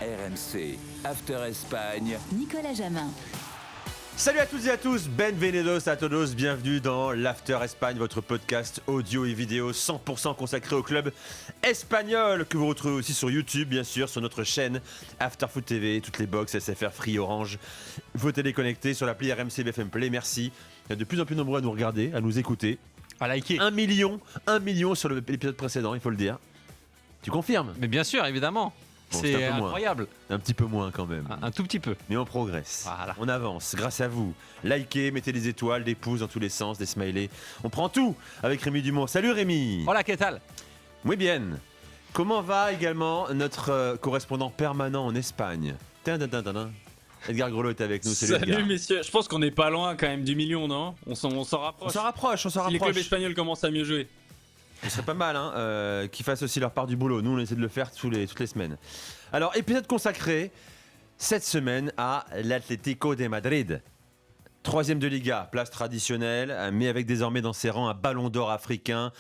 RMC, After Espagne. Nicolas Jamin. Salut à toutes et à tous, bienvenidos a todos, bienvenue dans l'After Espagne, votre podcast audio et vidéo 100% consacré au club espagnol que vous retrouvez aussi sur YouTube, bien sûr, sur notre chaîne After Foot TV, toutes les box, SFR, Free, Orange, vos téléconnectés sur l'appli RMC BFM Play, merci. Il y a de plus en plus nombreux à nous regarder, à nous écouter. À liker. 1 million sur l'épisode précédent, il faut le dire. Tu confirmes ? Mais bien sûr, évidemment. Bon, c'est un peu incroyable. Un petit peu moins quand même. Un tout petit peu. Mais on progresse, Voilà. On avance grâce à vous. Likez, mettez des étoiles, des pouces dans tous les sens, des smileys. On prend tout avec Rémi Dumont. Salut Rémi. Hola, ¿qué tal? Muy bien. Comment va également notre correspondant permanent en Espagne ? Edgar Grelot est avec nous. Salut Edgar. messieurs, je pense qu'on n'est pas loin quand même du million, non ? On s'en rapproche. On s'en rapproche. Si les clubs espagnols commencent à mieux jouer. Ce serait pas mal qu'ils fassent aussi leur part du boulot. Nous, on essaie de le faire toutes les semaines. Alors, épisode consacré cette semaine à l'Atlético de Madrid. 3e de Liga, place traditionnelle, mais avec désormais dans ses rangs un ballon d'or africain.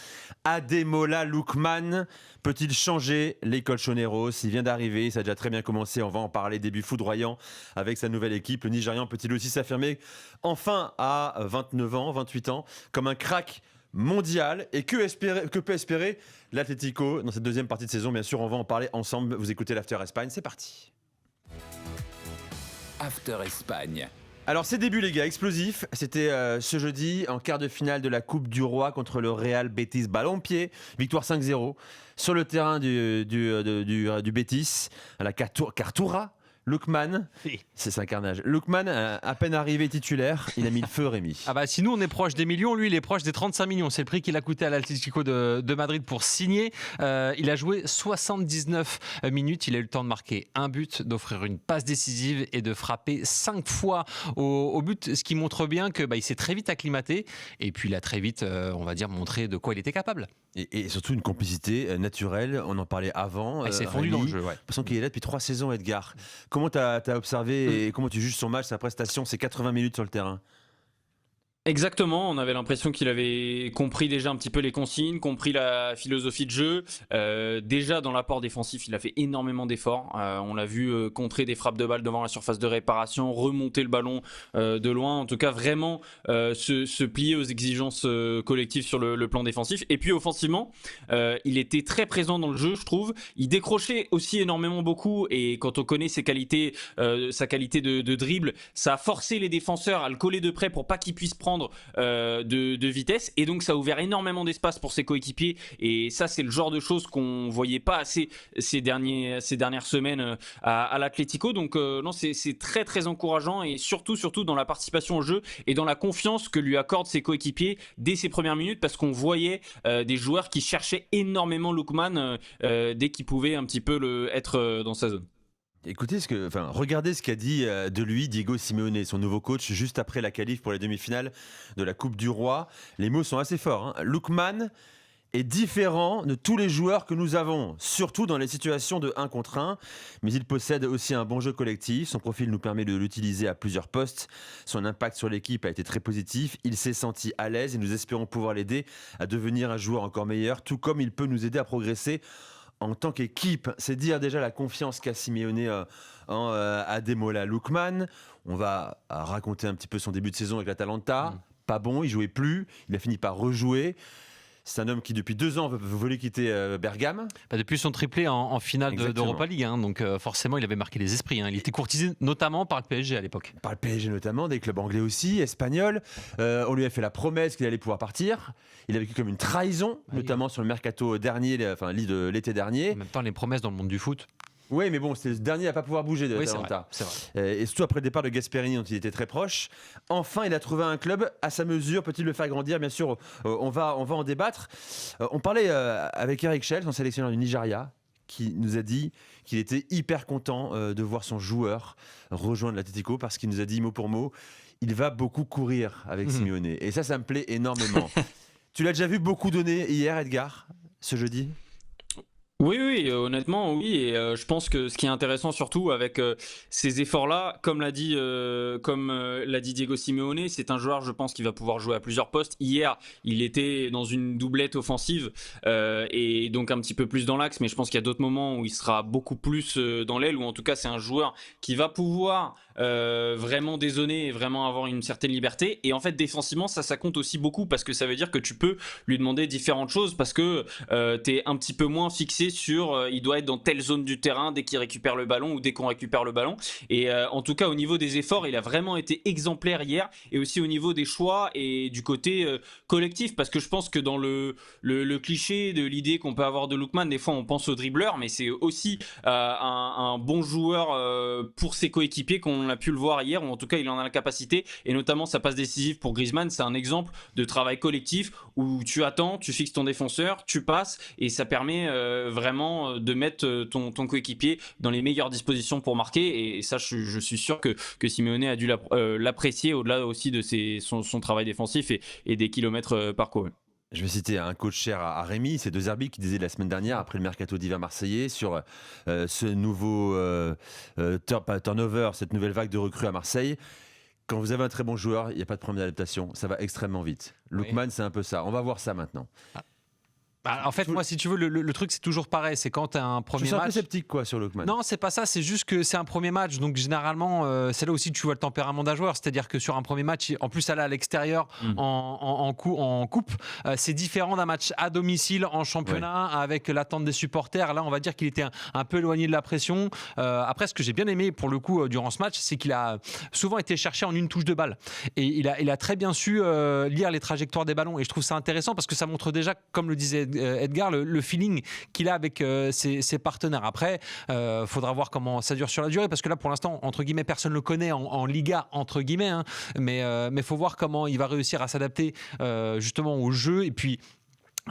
Ademola Lookman peut-il changer les colchoneros ? Il vient d'arriver, ça a déjà très bien commencé, on va en parler. Début foudroyant avec sa nouvelle équipe. Le Nigérian peut-il aussi s'affirmer enfin à 29 ans, 28 ans, comme un crack mondial? Et que peut espérer l'Atlético dans cette deuxième partie de saison? Bien sûr, on va en parler ensemble. Vous écoutez l'After Espagne, c'est parti. After Espagne. Alors ces débuts les gars, explosifs, c'était ce jeudi en quart de finale de la Coupe du Roi contre le Real Betis Balompié, victoire 5-0 sur le terrain du Betis à la Cartura. Lookman, c'est un carnage. Lookman, à peine arrivé titulaire, il a mis le feu, Rémi. Ah bah si nous on est proche des millions, lui il est proche des 35 millions. C'est le prix qu'il a coûté à l'Atlético de Madrid pour signer. Il a joué 79 minutes, il a eu le temps de marquer un but, d'offrir une passe décisive et de frapper 5 fois au but, ce qui montre bien que il s'est très vite acclimaté et puis il a très vite, on va dire, montré de quoi il était capable. Et surtout une complicité naturelle, on en parlait avant. Il s'est fondu dans le jeu, ouais. J'ai l'impression qu'il est là depuis 3 saisons, Edgar. Comment tu as observé et comment tu juges son match, sa prestation, ses 80 minutes sur le terrain ? Exactement, on avait l'impression qu'il avait compris déjà un petit peu les consignes, compris la philosophie de jeu. Déjà dans l'apport défensif, il a fait énormément d'efforts. On l'a vu contrer des frappes de balles devant la surface de réparation, remonter le ballon de loin. En tout cas, vraiment se plier aux exigences collectives sur le plan défensif. Et puis offensivement, il était très présent dans le jeu, je trouve. Il décrochait aussi énormément beaucoup. Et quand on connaît ses qualités, sa qualité de dribble, ça a forcé les défenseurs à le coller de près pour pas qu'il puisse prendre de vitesse, et donc ça a ouvert énormément d'espace pour ses coéquipiers, et ça c'est le genre de choses qu'on voyait pas assez ces dernières semaines à l'Atlético. Donc non, c'est très très encourageant, et surtout dans la participation au jeu et dans la confiance que lui accordent ses coéquipiers dès ses premières minutes, parce qu'on voyait des joueurs qui cherchaient énormément Lookman dès qu'il pouvait un petit peu être dans sa zone. Écoutez, regardez ce qu'a dit de lui Diego Simeone, son nouveau coach, juste après la qualif pour les demi-finales de la Coupe du Roi. Les mots sont assez forts. Lookman est différent de tous les joueurs que nous avons, surtout dans les situations de 1 contre 1. Mais il possède aussi un bon jeu collectif. Son profil nous permet de l'utiliser à plusieurs postes. Son impact sur l'équipe a été très positif. Il s'est senti à l'aise et nous espérons pouvoir l'aider à devenir un joueur encore meilleur, tout comme il peut nous aider à progresser en tant qu'équipe. C'est dire déjà la confiance qu'a Simeone en Ademola Lookman. On va raconter un petit peu son début de saison avec l'Atalanta. Pas bon, il jouait plus. Il a fini par rejouer. C'est un homme qui, depuis 2 ans, voulait quitter Bergame. Depuis son triplé en finale Exactement. d'Europa League, donc forcément il avait marqué les esprits. Il était courtisé notamment par le PSG à l'époque. Par le PSG notamment, des clubs anglais aussi, espagnols. On lui a fait la promesse qu'il allait pouvoir partir. Il a vécu comme une trahison, notamment sur le mercato dernier, de l'été dernier. En même temps, les promesses dans le monde du foot. Oui, mais bon, c'était le dernier à pas pouvoir bouger de l'Atalanta. C'est vrai. Et surtout après le départ de Gasperini, dont il était très proche. Enfin, il a trouvé un club à sa mesure. Peut-il le faire grandir ? Bien sûr, on va en débattre. On parlait avec Eric Schell, son sélectionneur du Nigeria, qui nous a dit qu'il était hyper content de voir son joueur rejoindre l'Atlético, parce qu'il nous a dit mot pour mot, il va beaucoup courir avec Simeone. Et ça me plaît énormément. Tu l'as déjà vu beaucoup donner hier, Edgar, ce jeudi ? Oui, oui, honnêtement, oui. Et je pense que ce qui est intéressant surtout avec ces efforts-là, comme l'a dit Diego Simeone, c'est un joueur, je pense, qui va pouvoir jouer à plusieurs postes. Hier, il était dans une doublette offensive et donc un petit peu plus dans l'axe, mais je pense qu'il y a d'autres moments où il sera beaucoup plus dans l'aile, ou en tout cas, c'est un joueur qui va pouvoir vraiment dézonner et vraiment avoir une certaine liberté. Et en fait, défensivement, ça compte aussi beaucoup parce que ça veut dire que tu peux lui demander différentes choses parce que tu es un petit peu moins fixé sur il doit être dans telle zone du terrain dès qu'il récupère le ballon ou dès qu'on récupère le ballon. Et en tout cas, au niveau des efforts, il a vraiment été exemplaire hier, et aussi au niveau des choix et du côté collectif, parce que je pense que dans le cliché de l'idée qu'on peut avoir de Lookman, des fois on pense au dribbleur, mais c'est aussi un bon joueur pour ses coéquipiers, qu'on a pu le voir hier, ou en tout cas il en a la capacité, et notamment sa passe décisive pour Griezmann, c'est un exemple de travail collectif où tu attends, tu fixes ton défenseur, tu passes, et ça permet vraiment de mettre ton coéquipier dans les meilleures dispositions pour marquer. Et ça, je suis sûr que Simeone a dû l'apprécier, au-delà aussi de son travail défensif et des kilomètres parcourus. Je vais citer un coach cher à Rémi, c'est De Zerbi qui disait la semaine dernière, après le mercato d'hiver marseillais, sur ce nouveau turnover, cette nouvelle vague de recrues à Marseille. Quand vous avez un très bon joueur, il n'y a pas de problème d'adaptation, ça va extrêmement vite. Lookman, c'est un peu ça. On va voir ça maintenant. Bah, en fait, moi, si tu veux, le truc, c'est toujours pareil. C'est quand tu as un premier Je suis un peu match. sceptique sur Lookman. Non, c'est pas ça. C'est juste que c'est un premier match. Donc, généralement, c'est là aussi que tu vois le tempérament d'un joueur. C'est-à-dire que sur un premier match, en plus, aller à l'extérieur en coupe, c'est différent d'un match à domicile en championnat avec l'attente des supporters. Là, on va dire qu'il était un peu éloigné de la pression. Après, ce que j'ai bien aimé pour le coup durant ce match, c'est qu'il a souvent été cherché en une touche de balle. Et il a très bien su lire les trajectoires des ballons. Et je trouve ça intéressant parce que ça montre déjà, comme le disait Edgar, le feeling qu'il a avec ses partenaires. Après, faudra voir comment ça dure sur la durée, parce que là, pour l'instant, entre guillemets, personne ne le connaît en Liga, entre guillemets, hein, mais faut voir comment il va réussir à s'adapter justement au jeu, et puis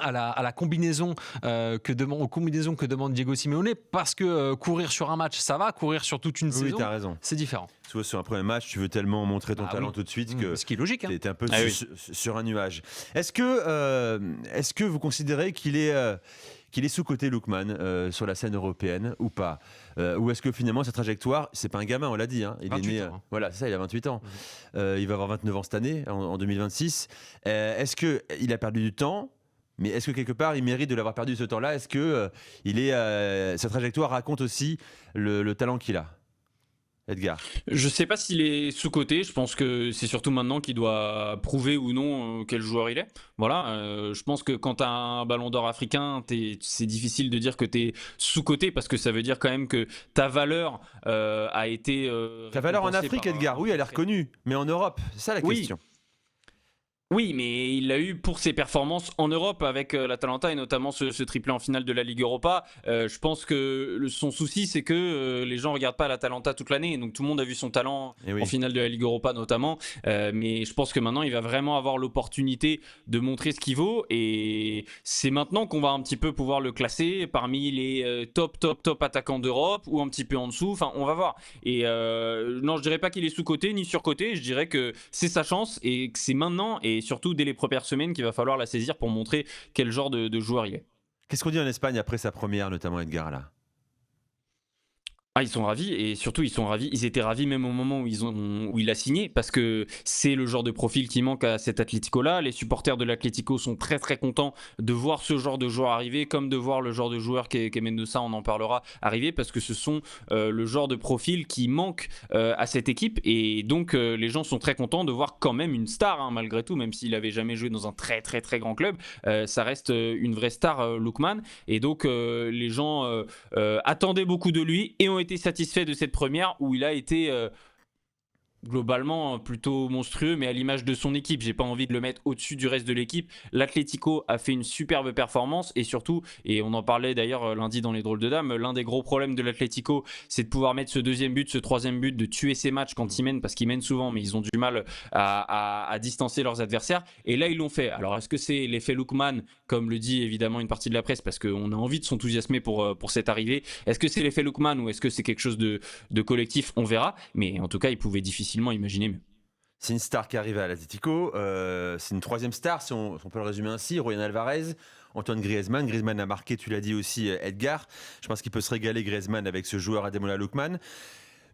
à la combinaison que demande Diego Simeone, parce que courir sur un match, ça va, courir sur toute une saison, t'as raison. c'est différent. Soit sur un premier match, tu veux tellement montrer ton talent tout de suite que ce qui est logique, hein. tu es un peu sur un nuage. Est-ce que vous considérez qu'il est sous-coté, Lookman, sur la scène européenne ou pas, ou est-ce que finalement sa trajectoire, c'est pas un gamin, on l'a dit, hein, il est né, voilà, c'est ça, il a 28 ans, il va avoir 29 ans cette année, en 2026. Est-ce qu'il a perdu du temps? Mais est-ce que quelque part il mérite de l'avoir perdu ce temps-là? Est-ce que sa trajectoire raconte aussi le talent qu'il a? Edgar. Je sais pas s'il est sous-coté, je pense que c'est surtout maintenant qu'il doit prouver ou non quel joueur il est. Voilà, je pense que quand tu as un ballon d'or africain, c'est difficile de dire que tu es sous-coté, parce que ça veut dire quand même que ta valeur a été... ta valeur en Afrique, Edgar, oui, elle est reconnue, mais en Europe, c'est ça la question. Oui, mais il l'a eu pour ses performances en Europe avec l'Atalanta, et notamment ce triplé en finale de la Ligue Europa. Je pense que son souci, c'est que les gens ne regardent pas l'Atalanta toute l'année. Donc tout le monde a vu son talent en finale de la Ligue Europa notamment. Mais je pense que maintenant, il va vraiment avoir l'opportunité de montrer ce qu'il vaut. Et c'est maintenant qu'on va un petit peu pouvoir le classer parmi les top attaquants d'Europe, ou un petit peu en dessous. Enfin, on va voir. Et non, je dirais pas qu'il est sous-coté ni sur-coté. Je dirais que c'est sa chance et que c'est maintenant, et surtout dès les premières semaines, qu'il va falloir la saisir pour montrer quel genre de joueur il est. Qu'est-ce qu'on dit en Espagne après sa première, notamment Edgar, là? Ah, ils sont ravis, et surtout ils étaient ravis même au moment où il a signé, parce que c'est le genre de profil qui manque à cet Atlético-là. Les supporters de l'Atlético sont très très contents de voir ce genre de joueur arriver, comme de voir le genre de joueur qu'est Mendoza, on en parlera, arriver, parce que ce sont le genre de profil qui manque à cette équipe. Et donc les gens sont très contents de voir quand même une star, hein, malgré tout, même s'il avait jamais joué dans un très très très grand club, ça reste une vraie star, Lookman. Et donc les gens attendaient beaucoup de lui et ont été satisfaits de cette première, où il a été globalement plutôt monstrueux, mais à l'image de son équipe. J'ai pas envie de le mettre au-dessus du reste de l'équipe. L'Atlético a fait une superbe performance, et surtout, et on en parlait d'ailleurs lundi dans les drôles de dames, l'un des gros problèmes de l'Atlético, c'est de pouvoir mettre ce deuxième but, ce troisième but, de tuer ses matchs quand ils mènent, parce qu'ils mènent souvent, mais ils ont du mal à distancer leurs adversaires. Et là, ils l'ont fait. Alors, est-ce que c'est l'effet Lookman, comme le dit évidemment une partie de la presse, parce qu'on a envie de s'enthousiasmer pour cette arrivée? Est-ce que c'est l'effet Lookman, ou est-ce que c'est quelque chose de collectif? On verra. Mais en tout cas, il pouvait difficilement imaginer mieux. C'est une star qui arrive à l'Atlético, c'est une troisième star, si on peut le résumer ainsi, Julián Alvarez. Antoine Griezmann. Griezmann a marqué, tu l'as dit aussi, Edgar. Je pense qu'il peut se régaler, Griezmann, avec ce joueur Ademola Lookman.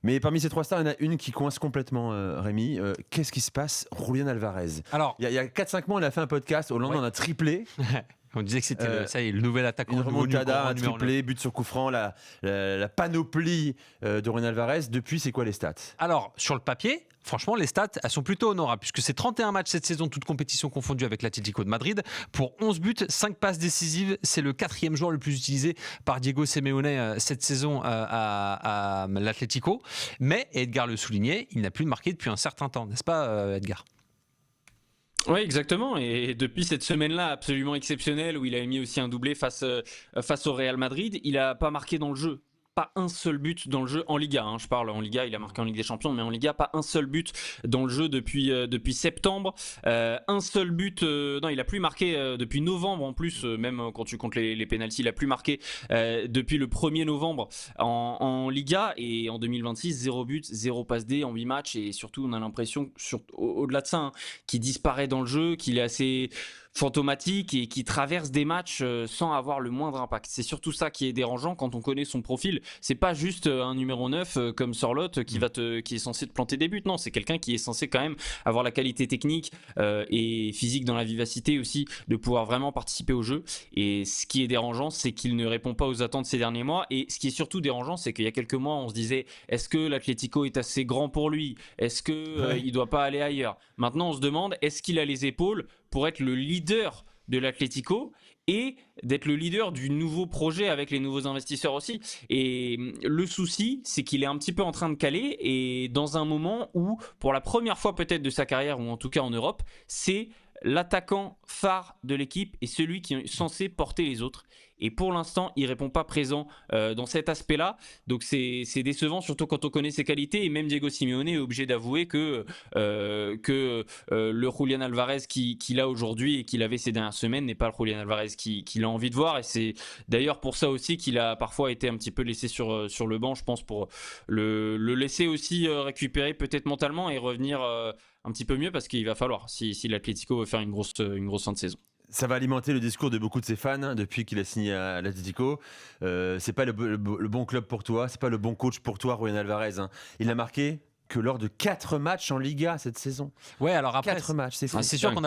Mais parmi ces 3 stars, il y en a une qui coince complètement, Rémi. Qu'est-ce qui se passe? Julián Alvarez. Alors, Il y a 4-5 mois, on a fait un podcast. Hollande en a triplé. on disait que c'était ça y est, le nouvel attaquant. Une le nouveau remontada, un numéro triplé, but sur coup franc, la panoplie de Julián Alvarez. Depuis, c'est quoi les stats? Alors, sur le papier, franchement, les stats, elles sont plutôt honorables, puisque c'est 31 matchs cette saison, toutes compétitions confondues avec l'Atlético de Madrid. Pour 11 buts, 5 passes décisives, c'est le 4e joueur le plus utilisé par Diego Simeone cette saison à l'Atlético. Mais, Edgar le soulignait, il n'a plus marqué depuis un certain temps, n'est-ce pas, Edgar? Oui, exactement. Et depuis cette semaine-là absolument exceptionnelle où il a mis aussi un doublé face au Real Madrid, il n'a pas marqué dans le jeu. Pas un seul but dans le jeu en Liga. Je parle en Liga, il a marqué en Ligue des Champions, mais en Liga, pas un seul but dans le jeu depuis septembre. Un seul but, non, il a plus marqué depuis novembre en plus, même quand tu comptes les pénaltys, il a plus marqué depuis le 1er novembre en Liga. Et en 2026, 0 but, 0 passe D en 8 matchs. Et surtout, on a l'impression, au-delà de ça, qu'il disparaît dans le jeu, qu'il est assez fantomatique et qui traverse des matchs sans avoir le moindre impact. C'est surtout ça qui est dérangeant quand on connaît son profil. C'est pas juste un numéro 9 comme Sorloth qui est censé te planter des buts. Non, c'est quelqu'un qui est censé quand même avoir la qualité technique et physique dans la vivacité aussi de pouvoir vraiment participer au jeu. Et ce qui est dérangeant, c'est qu'il ne répond pas aux attentes ces derniers mois. Et ce qui est surtout dérangeant, c'est qu'il y a quelques mois, on se disait, est-ce que l'Atlético est assez grand pour lui? Est-ce que il doit pas aller ailleurs? Maintenant, on se demande, est-ce qu'il a les épaules pour être le leader de l'Atlético et d'être le leader du nouveau projet avec les nouveaux investisseurs aussi. Et le souci, c'est qu'il est un petit peu en train de caler et dans un moment où, pour la première fois peut-être de sa carrière, ou en tout cas en Europe, c'est l'attaquant phare de l'équipe et celui qui est censé porter les autres. Et pour l'instant, il ne répond pas présent dans cet aspect-là. Donc c'est décevant, surtout quand on connaît ses qualités. Et même Diego Simeone est obligé d'avouer que le Julián Alvarez qu'il a aujourd'hui et qu'il avait ces dernières semaines n'est pas le Julián Alvarez qu'il a envie de voir. Et c'est d'ailleurs pour ça aussi qu'il a parfois été un petit peu laissé sur le banc, je pense, pour le laisser aussi récupérer peut-être mentalement et revenir un petit peu mieux, parce qu'il va falloir, si l'Atlético veut faire une grosse fin de saison. Ça va alimenter le discours de beaucoup de ses fans depuis qu'il a signé à l'Atlético. C'est pas le bon club pour toi, c'est pas le bon coach pour toi, Julián Alvarez. Il n'a marqué que lors de 4 matchs en Liga cette saison. Ouais, alors après, 4 matchs, c'est fou. C'est sûr qu'on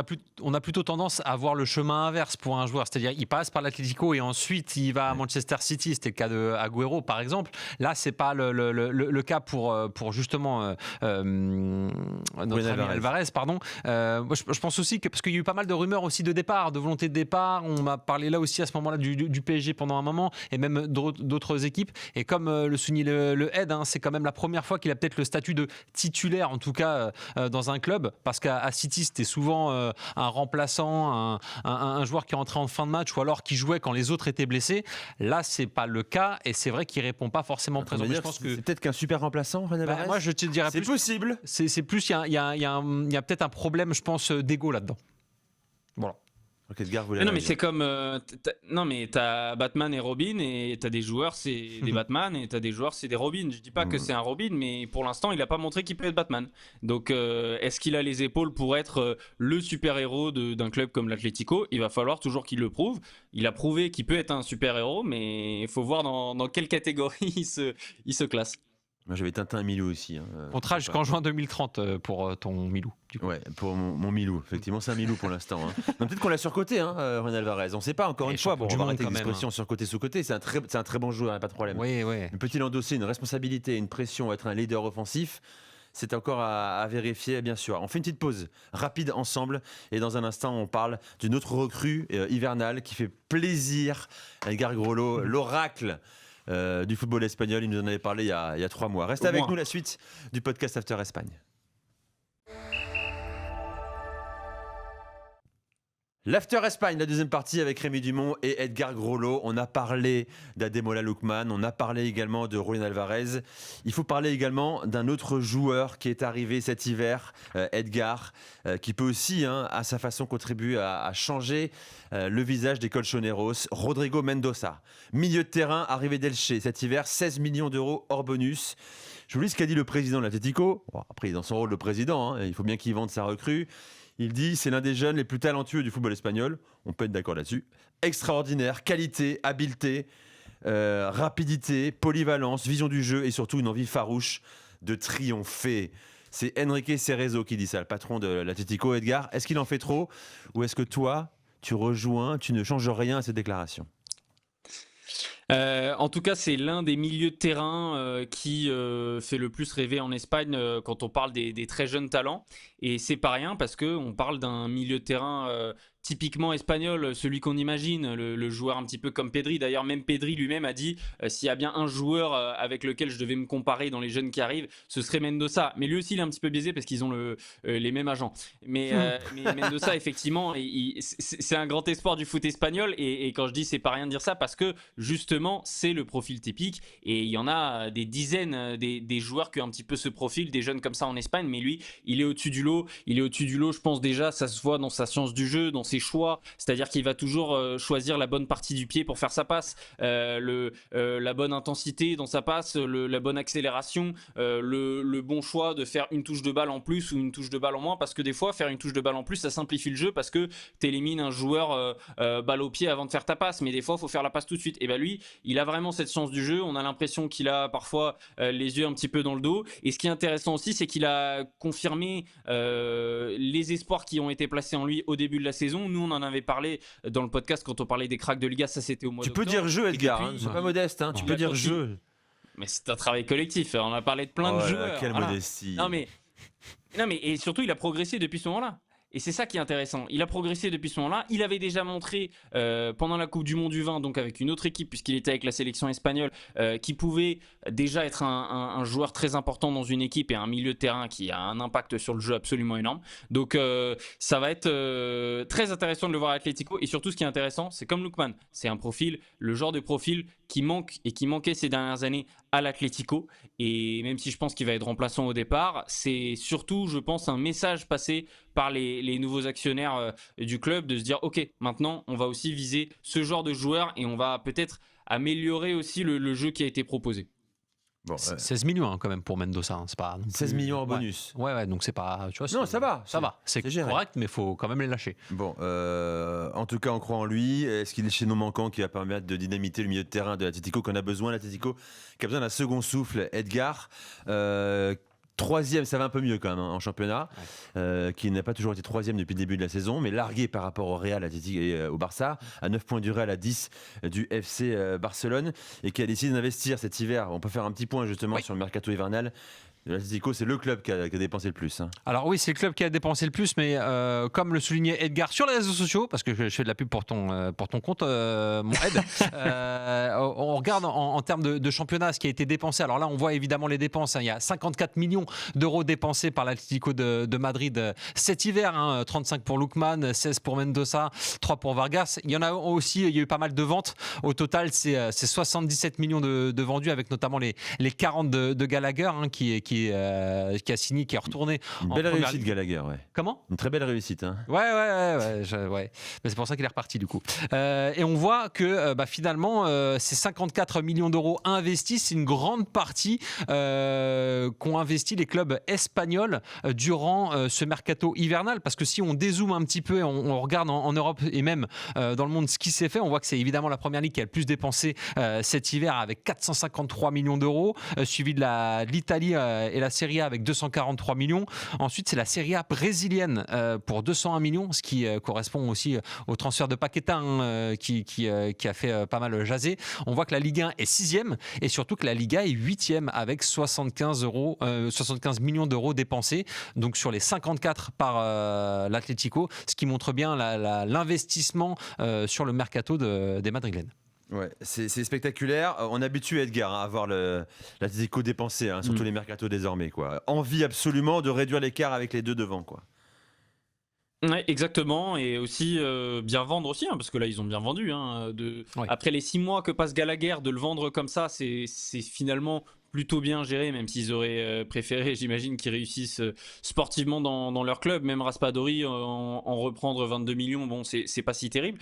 a plutôt tendance à voir le chemin inverse pour un joueur. C'est-à-dire, il passe par l'Atlético et ensuite il va à Manchester City. C'était le cas de Agüero, par exemple. Là, c'est pas le cas pour justement notre ami Alvarez. Pardon. Moi, je pense aussi que, parce qu'il y a eu pas mal de rumeurs aussi de départ, de volonté de départ. On m'a parlé là aussi à ce moment-là du PSG pendant un moment et même d'autres équipes. Et comme le souligne le Head, c'est quand même la première fois qu'il a peut-être le statut de titulaire, en tout cas dans un club, parce qu'à City c'était souvent un remplaçant, un joueur qui rentrait en fin de match ou alors qui jouait quand les autres étaient blessés. Là c'est pas le cas et c'est vrai qu'il répond pas forcément présent. Je pense que c'est peut-être qu'un super remplaçant, Julián Alvarez. Moi je te dirais c'est plus, possible. C'est plus il y a peut-être un problème, je pense, d'ego là-dedans. Voilà. Non mais c'est comme non mais t'as Batman et Robin et t'as des joueurs c'est des Batman et t'as des joueurs c'est des Robin. Je dis pas que c'est un Robin, mais pour l'instant il a pas montré qu'il peut être Batman. Donc est-ce qu'il a les épaules pour être le super héros d'un club comme l'Atlético? Il va falloir toujours qu'il le prouve. Il a prouvé qu'il peut être un super héros, mais il faut voir dans quelle catégorie il se classe. Moi j'avais Tintin Milou aussi. Contrat jusqu'en juin 2030 pour ton Milou. Ouais, pour mon Milou. Effectivement, c'est un Milou pour l'instant. Peut-être qu'on l'a surcoté, Julián Alvarez. On ne sait pas, encore une fois. Bon, on va arrêter l'expression surcoté, sous-côté. C'est un très bon joueur, pas de problème. Oui. Peut-il endosser une responsabilité, une pression, être un leader offensif? C'est encore à vérifier, bien sûr. On fait une petite pause rapide ensemble. Et dans un instant, on parle d'une autre recrue hivernale qui fait plaisir. Edgar Grolo, l'oracle du football espagnol. Il nous en avait parlé il y a 3 mois. Reste avec nous, la suite du podcast After Espagne. L'After Espagne, la deuxième partie avec Rémi Dumont et Edgar Grolo. On a parlé d'Ademola Lookman, on a parlé également de Julián Alvarez. Il faut parler également d'un autre joueur qui est arrivé cet hiver, Edgar, qui peut aussi, à sa façon, contribuer à changer le visage des Colchoneros. Rodrigo Mendoza, milieu de terrain, arrivé d'Elche cet hiver, 16 millions d'euros hors bonus. Je vous lis ce qu'a dit le président de l'Atlético. Bon, après, il est dans son rôle de président, il faut bien qu'il vende sa recrue. Il dit c'est l'un des jeunes les plus talentueux du football espagnol. On peut être d'accord là-dessus. Extraordinaire, qualité, habileté, rapidité, polyvalence, vision du jeu et surtout une envie farouche de triompher. C'est Enrique Cerezo qui dit ça, le patron de l'Atlético. Edgar, est-ce qu'il en fait trop ou est-ce que toi, tu ne changes rien à cette déclaration? En tout cas, c'est l'un des milieux de terrain qui fait le plus rêver en Espagne quand on parle des très jeunes talents. Et c'est pas rien parce qu'on parle d'un milieu de terrain typiquement espagnol, celui qu'on imagine, le joueur un petit peu comme Pedri. D'ailleurs, même Pedri lui-même a dit s'il y a bien un joueur avec lequel je devais me comparer dans les jeunes qui arrivent, ce serait Mendoza. Mais lui aussi, il est un petit peu biaisé parce qu'ils ont les mêmes agents. Mais Mendoza, effectivement, c'est un grand espoir du foot espagnol. Et quand je dis c'est pas rien de dire ça, parce que justement, c'est le profil typique. Et il y en a des dizaines des joueurs qui ont un petit peu ce profil, des jeunes comme ça en Espagne. Mais lui, il est au-dessus du lot. Il est au-dessus du lot, je pense déjà, ça se voit dans sa science du jeu, dans ses choix, c'est-à-dire qu'il va toujours choisir la bonne partie du pied pour faire sa passe, la bonne intensité dans sa passe, la bonne accélération, le bon choix de faire une touche de balle en plus ou une touche de balle en moins, parce que des fois faire une touche de balle en plus ça simplifie le jeu parce que tu élimines un joueur balle au pied avant de faire ta passe, mais des fois il faut faire la passe tout de suite. Et bien lui, il a vraiment cette science du jeu, on a l'impression qu'il a parfois les yeux un petit peu dans le dos, et ce qui est intéressant aussi c'est qu'il a confirmé les espoirs qui ont été placés en lui au début de la saison. Nous, on en avait parlé dans le podcast quand on parlait des cracks de Liga, ça c'était au mois d'octobre. Tu peux dire jeu, Edgar, depuis, c'est pas modeste, hein, tu peux dire jeu. Mais c'est un travail collectif, on a parlé de plein de joueurs. Quelle voilà. modestie. Non mais et surtout il a progressé depuis ce moment-là. Et c'est ça qui est intéressant. Il a progressé depuis ce moment-là. Il avait déjà montré pendant la Coupe du Monde du 20, donc avec une autre équipe, puisqu'il était avec la sélection espagnole, qu'il pouvait déjà être un joueur très important dans une équipe et un milieu de terrain qui a un impact sur le jeu absolument énorme. Donc ça va être très intéressant de le voir à Atlético. Et surtout, ce qui est intéressant, c'est comme Lookman. C'est un profil, le genre de profil qui manque et qui manquait ces dernières années à l'Atlético. Et même si je pense qu'il va être remplaçant au départ, c'est surtout, je pense, un message passé par les nouveaux actionnaires du club de se dire ok, maintenant on va aussi viser ce genre de joueur et on va peut-être améliorer aussi le jeu qui a été proposé. Bon, 16 millions hein, quand même pour Mendoza, hein. C'est pas non plus... 16 millions en bonus. Ouais, donc c'est pas, tu vois, non, ça va. C'est géré. correct, mais il faut quand même les lâcher. Bon, en tout cas, on croit en lui. Est-ce qu'il est chez nos manquants qui va permettre de dynamiter le milieu de terrain de l'Atlético qu'on a besoin, l'Atlético qui a besoin d'un second souffle? Edgar, troisième, ça va un peu mieux quand même en championnat, qui n'a pas toujours été troisième depuis le début de la saison, mais largué par rapport au Real et au Barça, à 9 points du Real, à 10 du FC Barcelone, et qui a décidé d'investir cet hiver. On peut faire un petit point justement sur le mercato hivernal. L'Atlético, c'est le club qui a dépensé le plus. Hein. Alors oui, c'est le club qui a dépensé le plus, mais comme le soulignait Edgar sur les réseaux sociaux, parce que je fais de la pub pour ton compte, mon Ed, on regarde en termes de championnat ce qui a été dépensé. Alors là, on voit évidemment les dépenses. Hein. Il y a 54 millions d'euros dépensés par l'Atlético de Madrid cet hiver. Hein. 35 pour Lookman, 16 pour Mendoza, 3 pour Vargas. Il y en a aussi, il y a eu pas mal de ventes. Au total, c'est 77 millions de vendus, avec notamment les 40 de Gallagher, hein, qui a signé, qui est retourné. Une belle réussite, Gallagher, ouais. Comment ? Une très belle réussite. Hein. Ouais. Mais c'est pour ça qu'il est reparti, du coup. Et on voit que finalement, ces 54 millions d'euros investis, c'est une grande partie qu'ont investi les clubs espagnols durant ce mercato hivernal. Parce que si on dézoome un petit peu et on regarde en Europe et même dans le monde ce qui s'est fait, on voit que c'est évidemment la première ligue qui a le plus dépensé cet hiver avec 453 millions d'euros, suivi de l'Italie et la Serie A avec 243 millions. Ensuite, c'est la Serie A brésilienne pour 201 millions, ce qui correspond aussi au transfert de Paqueta qui a fait pas mal jaser. On voit que la Ligue 1 est 6e et surtout que la Liga est 8e avec 75 millions d'euros dépensés, donc sur les 54 par l'Atlético, ce qui montre bien l'investissement sur le mercato des Madrilènes. Ouais, c'est spectaculaire. On habitue Edgar à voir l'Atlético dépenser, hein, surtout les mercatos désormais. Quoi. Envie absolument de réduire l'écart avec les deux devant. Quoi. Ouais, exactement, et aussi bien vendre aussi, hein, parce que là ils ont bien vendu. Hein, après les 6 mois que passe Gallagher, de le vendre comme ça, c'est finalement plutôt bien géré, même s'ils auraient préféré, j'imagine, qu'ils réussissent sportivement dans leur club. Même Raspadori, en reprendre 22 millions, bon, c'est pas si terrible.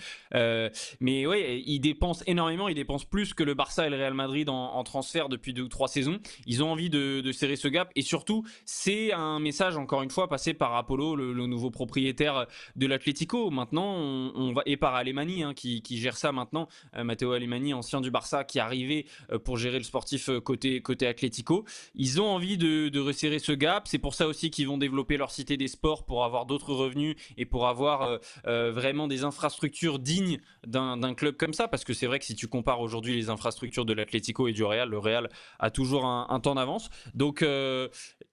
Mais ouais, ils dépensent énormément, ils dépensent plus que le Barça et le Real Madrid en transfert depuis 2 ou 3 saisons. Ils ont envie de serrer ce gap, et surtout, c'est un message, encore une fois, passé par Apollo, le nouveau propriétaire de l'Atlético. Maintenant, on va, et par Alemany, qui gère ça maintenant, Matteo Alemany, ancien du Barça, qui est arrivé pour gérer le sportif côté Atlético. Ils ont envie de resserrer ce gap. C'est pour ça aussi qu'ils vont développer leur cité des sports pour avoir d'autres revenus et pour avoir vraiment des infrastructures dignes d'un club comme ça, parce que c'est vrai que si tu compares aujourd'hui les infrastructures de l'Atlético et du Real, le Real a toujours un temps d'avance. Donc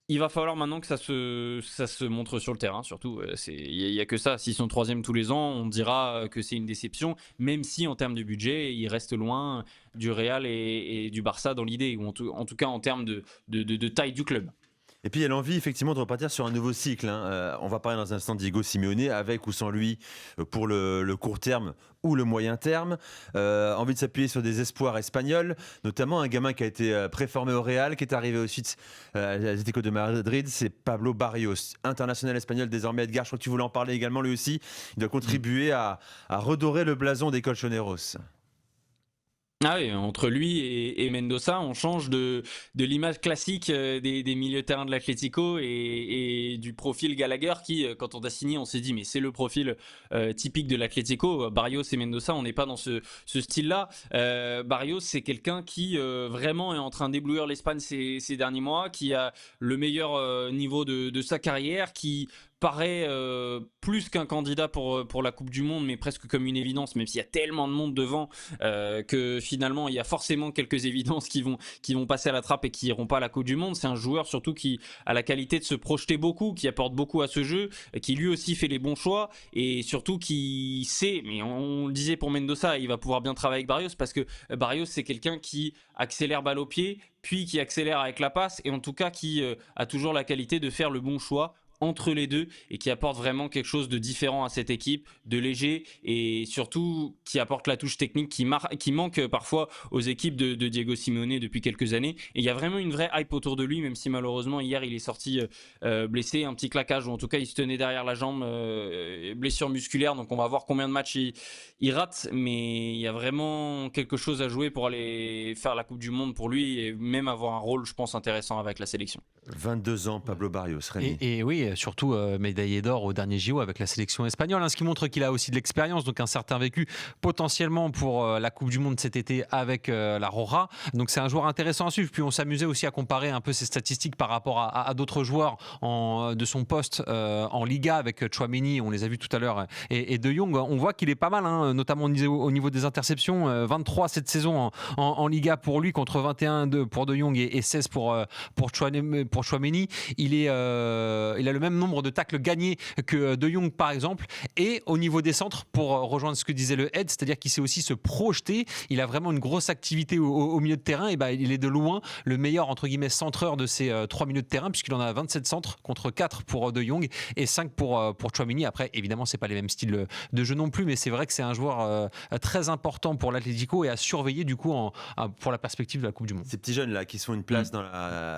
il va falloir maintenant que ça se montre sur le terrain, surtout. Il n'y a que ça. S'ils sont 3e tous les ans, on dira que c'est une déception, même si en termes de budget, ils restent loin du Real et du Barça dans l'idée, ou en tout cas en termes de taille du club. Et puis il y a l'envie effectivement de repartir sur un nouveau cycle. On va parler dans un instant de Diego Simeone, avec ou sans lui, pour le court terme ou le moyen terme. Envie de s'appuyer sur des espoirs espagnols, notamment un gamin qui a été préformé au Real, qui est arrivé ensuite à l'Atlético de Madrid, c'est Pablo Barrios, international espagnol désormais. Edgar, je crois que tu voulais en parler également lui aussi. Il doit contribuer à redorer le blason des Colchoneros. Ah oui, entre lui et Mendoza, on change de l'image classique des milieux de terrain de l'Atlético et du profil Gallagher qui, quand on a signé, on s'est dit mais c'est le profil typique de l'Atlético. Barrios et Mendoza, on n'est pas dans ce style-là. Barrios, c'est quelqu'un qui vraiment est en train d'éblouir l'Espagne ces derniers mois, qui a le meilleur niveau de sa carrière, qui paraît plus qu'un candidat pour la Coupe du Monde, mais presque comme une évidence, même s'il y a tellement de monde devant que finalement il y a forcément quelques évidences qui vont passer à la trappe et qui iront pas à la Coupe du Monde. C'est un joueur surtout qui a la qualité de se projeter beaucoup, qui apporte beaucoup à ce jeu, qui lui aussi fait les bons choix, et surtout qui sait, mais on le disait pour Mendoza, il va pouvoir bien travailler avec Barrios, parce que Barrios c'est quelqu'un qui accélère balle au pied, puis qui accélère avec la passe, et en tout cas qui a toujours la qualité de faire le bon choix entre les deux, et qui apporte vraiment quelque chose de différent à cette équipe, de léger, et surtout qui apporte la touche technique qui manque parfois aux équipes de Diego Simeone depuis quelques années. Et il y a vraiment une vraie hype autour de lui, même si malheureusement hier il est sorti blessé, un petit claquage, ou en tout cas il se tenait derrière la jambe, blessure musculaire, donc on va voir combien de matchs il rate, mais il y a vraiment quelque chose à jouer pour aller faire la Coupe du Monde pour lui, et même avoir un rôle, je pense, intéressant avec la sélection. 22 ans, Pablo Barrios. Et oui, surtout médaillé d'or au dernier JO avec la sélection espagnole, ce qui montre qu'il a aussi de l'expérience, donc un certain vécu potentiellement pour la Coupe du Monde cet été avec la Roja. Donc c'est un joueur intéressant à suivre. Puis on s'amusait aussi à comparer un peu ses statistiques par rapport à d'autres joueurs de son poste en Liga, avec Tchouaméni, on les a vus tout à l'heure, et De Jong. On voit qu'il est pas mal, notamment au niveau des interceptions. 23 cette saison en Liga pour lui, contre 21 pour De Jong et 16 pour Tchouaméni. Il a le même nombre de tacles gagnés que De Jong par exemple, et au niveau des centres, pour rejoindre ce que disait le Head, c'est-à-dire qu'il sait aussi se projeter, il a vraiment une grosse activité au milieu de terrain, et il est de loin le meilleur entre guillemets centreur de ces 3 milieux de terrain, puisqu'il en a 27 centres contre 4 pour De Jong et 5 pour Tchouaméni. Après évidemment c'est pas les mêmes styles de jeu non plus, mais c'est vrai que c'est un joueur très important pour l'Atlético et à surveiller du coup pour la perspective de la Coupe du Monde. Ces petits jeunes là qui sont une place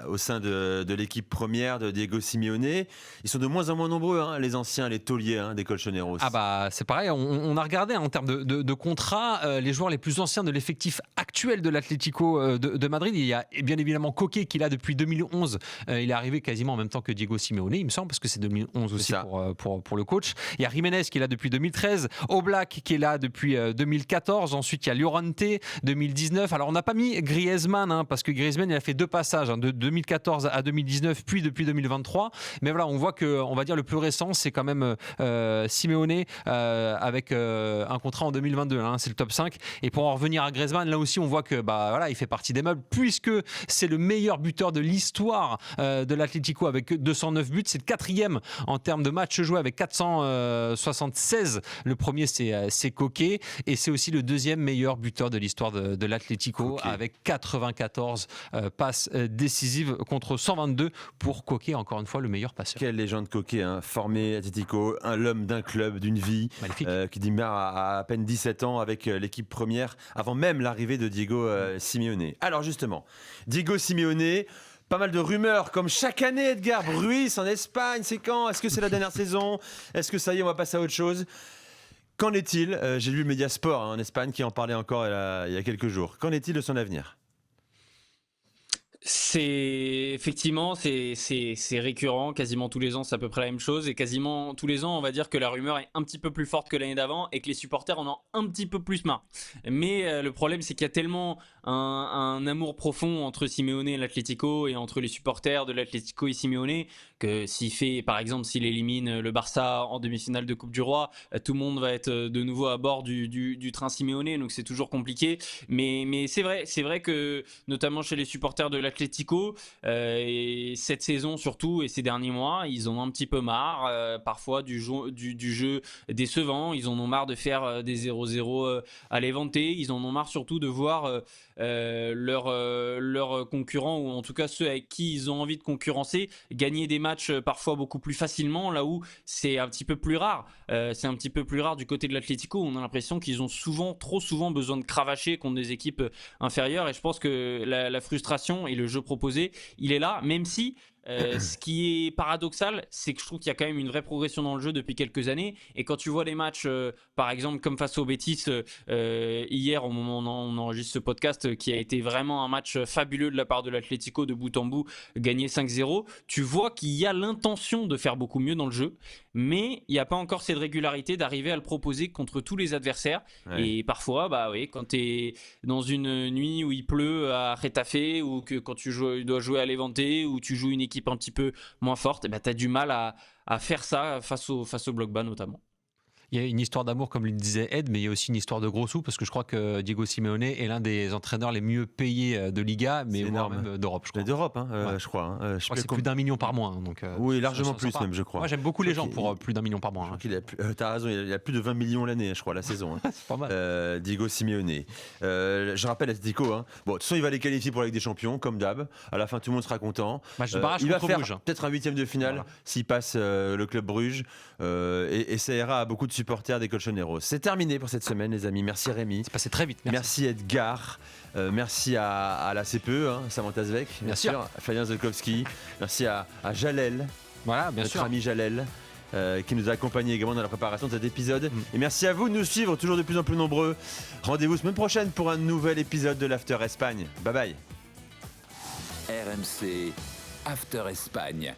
au sein de l'équipe première de Diego Simeone, ils sont de moins en moins nombreux, les anciens, les tauliers des Colchoneros. C'est pareil, on a regardé en termes de contrats, les joueurs les plus anciens de l'effectif actuel de l'Atlético de Madrid. Il y a bien évidemment Koke qui est là depuis 2011, il est arrivé quasiment en même temps que Diego Simeone, il me semble, parce que c'est 2011 aussi pour le coach. Il y a Jiménez qui est là depuis 2013, Oblak qui est là depuis 2014, ensuite il y a Llorente 2019. Alors on n'a pas mis Griezmann, parce que Griezmann il a fait 2 passages, de 2014 à 2019, puis depuis 2023, mais voilà, on voit que, on va dire, le plus récent c'est quand même Simeone avec un contrat en 2022, c'est le top 5. Et pour en revenir à Griezmann, là aussi on voit que il fait partie des meubles, puisque c'est le meilleur buteur de l'histoire de l'Atlético avec 209 buts. C'est le 4e en termes de matchs joués avec 476. Le premier c'est Koke, et c'est aussi le 2e meilleur buteur de l'histoire de l'Atlético avec 94 passes décisives contre 122 pour Koke, encore une fois le meilleur passeur. quelle légende Coquet, hein, formé Atlético, l'homme d'un club, d'une vie, Magnifique. qui démarre à peine 17 ans avec l'équipe première, avant même l'arrivée de Diego Simeone. Alors justement, Diego Simeone, pas mal de rumeurs, comme chaque année, Edgar. Bruis en Espagne, c'est quand? Est-ce que c'est la dernière saison? Est-ce que ça y est, on va passer à autre chose? Qu'en est-il? J'ai lu le Média Sport en Espagne qui en parlait encore il y a quelques jours. Qu'en est-il de son avenir? C'est effectivement c'est récurrent, quasiment tous les ans c'est à peu près la même chose et quasiment tous les ans on va dire que la rumeur est un petit peu plus forte que l'année d'avant et que les supporters en ont un petit peu plus marre. Mais le problème c'est qu'il y a tellement un amour profond entre Simeone et l'Atlético et entre les supporters de l'Atlético et Simeone que s'il élimine le Barça en demi-finale de Coupe du Roi, tout le monde va être de nouveau à bord du train Simeone, donc c'est toujours compliqué. Mais c'est vrai que notamment chez les supporters de l'Atlético, et cette saison surtout et ces derniers mois, ils en ont un petit peu marre parfois du jeu décevant. Ils en ont marre de faire des 0-0 à Levante. Ils en ont marre surtout de voir leurs concurrents, ou en tout cas ceux avec qui ils ont envie de concurrencer, gagner des matchs parfois beaucoup plus facilement, là où c'est un petit peu plus rare. C'est un petit peu plus rare du côté de l'Atlético. On a l'impression qu'ils ont trop souvent besoin de cravacher contre des équipes inférieures, et je pense que la frustration et le jeu proposé, il est là, même si ce qui est paradoxal, c'est que je trouve qu'il y a quand même une vraie progression dans le jeu depuis quelques années. Et quand tu vois les matchs, par exemple, comme face au Betis hier, au moment où on enregistre ce podcast, qui a été vraiment un match fabuleux de la part de l'Atlético de bout en bout, gagné 5-0, tu vois qu'il y a l'intention de faire beaucoup mieux dans le jeu, mais il n'y a pas encore cette régularité d'arriver à le proposer contre tous les adversaires. Ouais. Et parfois, quand tu es dans une nuit où il pleut à Getafe, ou que quand tu dois jouer à Levante, ou tu joues une équipe un petit peu moins forte, tu as du mal à faire ça face au bloc bas notamment. Il y a une histoire d'amour, comme le disait Ed, mais il y a aussi une histoire de gros sous, parce que je crois que Diego Simeone est l'un des entraîneurs les mieux payés de Liga, mais voire énorme. même d'Europe, je crois. D'Europe, Ouais. je crois. Je crois que c'est plus d'1 million par mois. Donc, oui, largement ça plus sympa. même, je crois. Moi, j'aime beaucoup les Je gens crois pour plus d'1 million par mois. Je crois qu'il a t'as raison, il a plus de 20 millions l'année, je crois, la saison. C'est pas mal. Diego Simeone. Je rappelle Atlético. Bon, de toute façon, il va les qualifier pour la Ligue des Champions, comme d'hab. À la fin, tout le monde sera content. Match de barrage Il va contre faire Bruges. peut-être un 8e de finale Voilà. s'il passe le club Bruges. Et ça ira à beaucoup de supporters des Colchoneros. C'est terminé pour cette semaine, les amis. Merci Rémi. C'est passé très vite. Merci Edgar. Merci à la CPE, Samantha Zvek, bien sûr. Fabien Zelkowski. Merci à Jalel, Voilà, bien notre sûr. ami Jalel, qui nous a accompagnés également dans la préparation de cet épisode. Et merci à vous de nous suivre, toujours de plus en plus nombreux. Rendez-vous semaine prochaine pour un nouvel épisode de l'After Espagne. Bye bye. RMC After Espagne.